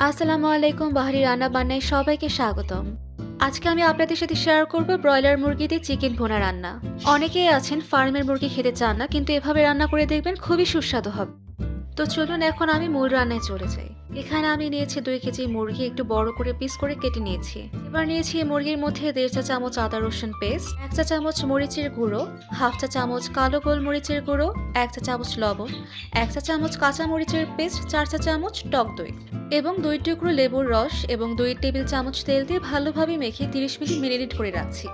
আসসালামু আলাইকুম। বাহারি রান্না বান্নায় সবাইকে স্বাগতম। আজকে আমি আপনাদের সাথে শেয়ার করব ব্রয়লার মুরগি দিয়ে চিকেন ভুনা রান্না। অনেকেই আছেন ফার্মের মুরগি খেতে চান না, কিন্তু এভাবে রান্না করে দেখবেন খুবই সুস্বাদু হবে। তো চলুন এখন আমি মূল রান্নায় চলে যাই। এখানে আমি নিয়েছি 2 কেজি মুরগি, একটু বড় করে পিস করে কেটে নিয়েছি। এবার নিয়েছি এই মুরগির মধ্যে 1.5 চা চামচ আদা রসুন পেস্ট, 1 চা চামচ মরিচের গুঁড়ো, হাফ চা চামচ কালো গোলমরিচের গুঁড়ো, 1 চা চামচ লবণ, 1 চা চামচ কাঁচা মরিচের পেস্ট, 4 চা চামচ টক দই এবং 2 টুকরো লেবুর রস এবং 2 টেবিল চামচ তেল দিয়ে ভালোভাবে মেখে 30 মিনিট ম্যারিনেট করে রাখছি।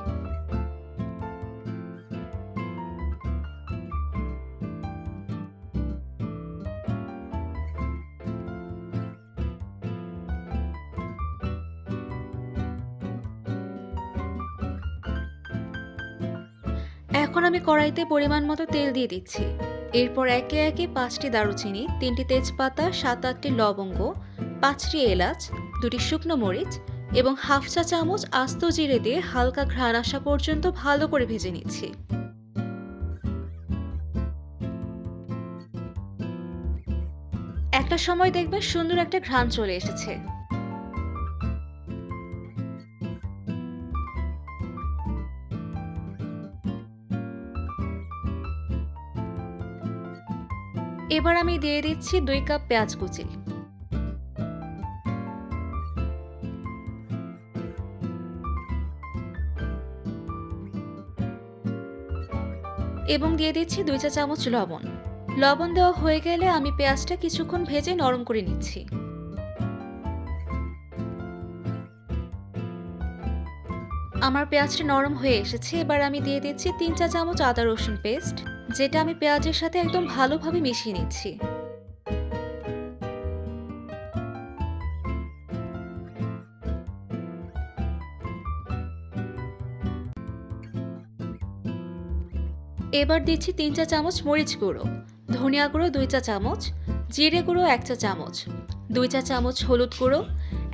এখন আমি কড়াইতে পরিমাণ মতো তেল দিয়ে দিচ্ছি। এরপর একে একে 5টি দারুচিনি, 3টি তেজপাতা, 7-8টি লবঙ্গ, 5টি এলাচ, 2টি শুকনো মরিচ এবং হাফ চা চামচ আস্ত জিরে দিয়ে হালকা ঘ্রাণ আসা পর্যন্ত ভালো করে ভেজে নিচ্ছি। একটা সময় দেখবে সুন্দর একটা ঘ্রাণ চলে এসেছে। এবার আমি দিয়ে দিচ্ছি 2 কাপ পেঁয়াজ কুচি এবং দিয়ে দিচ্ছি 2 চা চামচ লবণ। লবণ দেওয়া হয়ে গেলে আমি পেঁয়াজটা কিছুক্ষণ ভেজে নরম করে নিচ্ছি। আমার পেঁয়াজটা নরম হয়ে এসেছে। এবার আমি দিয়ে দিচ্ছি 3 চা চামচ আদা রসুন পেস্ট, যেটা আমি পেঁয়াজের সাথে একদম ভালোভাবে মিশিয়ে নিচ্ছি। এবার দিচ্ছি 3 চা চামচ মরিচ গুঁড়ো, ধনিয়া গুঁড়ো 2 চা চামচ, জিরে গুঁড়ো 1 চা চামচ, 2 চা চামচ হলুদ গুঁড়ো,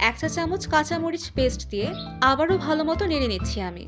1 চা চামচ কাঁচা মরিচ পেস্ট দিয়ে আবারও ভালো মতো নেড়ে নিচ্ছি আমি।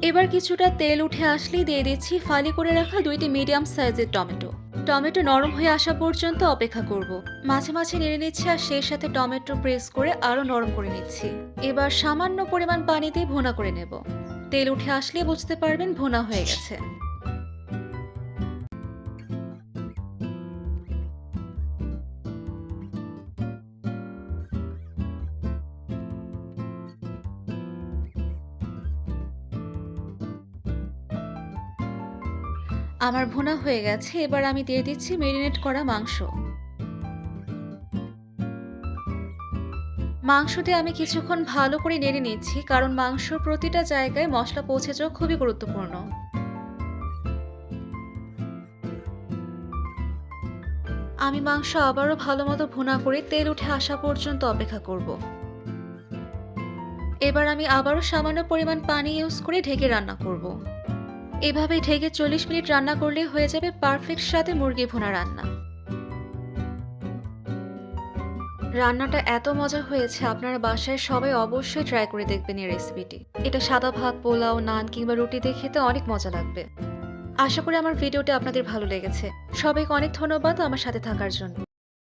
এবার কিছুটা তেল উঠে আসলেই দিয়ে দিচ্ছি ফালি করে রাখা 2টি মিডিয়াম সাইজের টমেটো। টমেটো নরম হয়ে আসা পর্যন্ত অপেক্ষা করব। মাঝে মাঝে নেড়ে নিচ্ছি আর সেই সাথে টমেটো প্রেস করে আরো নরম করে নিচ্ছি। এবার সামান্য পরিমাণ পানি দিয়ে ভুনা করে নেব। তেল উঠে আসলে বুঝতে পারবেন ভুনা হয়ে গেছে। আমার ভুনা হয়ে গেছে। এবার আমি দিয়ে দিচ্ছি মেরিনেট করা মাংস। মাংস দিয়ে আমি কিছুক্ষণ ভালো করে নেড়ে নিচ্ছি, কারণ মাংসর প্রতিটা জায়গায় মশলা পৌঁছে যাওয়া খুবই গুরুত্বপূর্ণ। আমি মাংস আবারও ভালো মতো ভুনা করে তেল উঠে আসা পর্যন্ত অপেক্ষা করব। এবার আমি আবারও সামান্য পরিমাণ পানি ইউজ করে ঢেকে রান্না করব। এভাবে ঢেকে 40 মিনিট রান্না করলেই হয়ে যাবে পারফেক্ট স্বাদে মুরগি ভুনা রান্না। রান্নাটা এত মজা হয়েছে, আপনারা বাসায় সবাই অবশ্যই ট্রাই করে দেখবেন এই রেসিপিটি। এটা সাদা ভাত, পোলাও, নান কিংবা রুটি দিয়ে খেতে অনেক মজা লাগবে। আশা করি আমার ভিডিওটি আপনাদের ভালো লেগেছে। সবাইকে অনেক ধন্যবাদ আমার সাথে থাকার জন্য।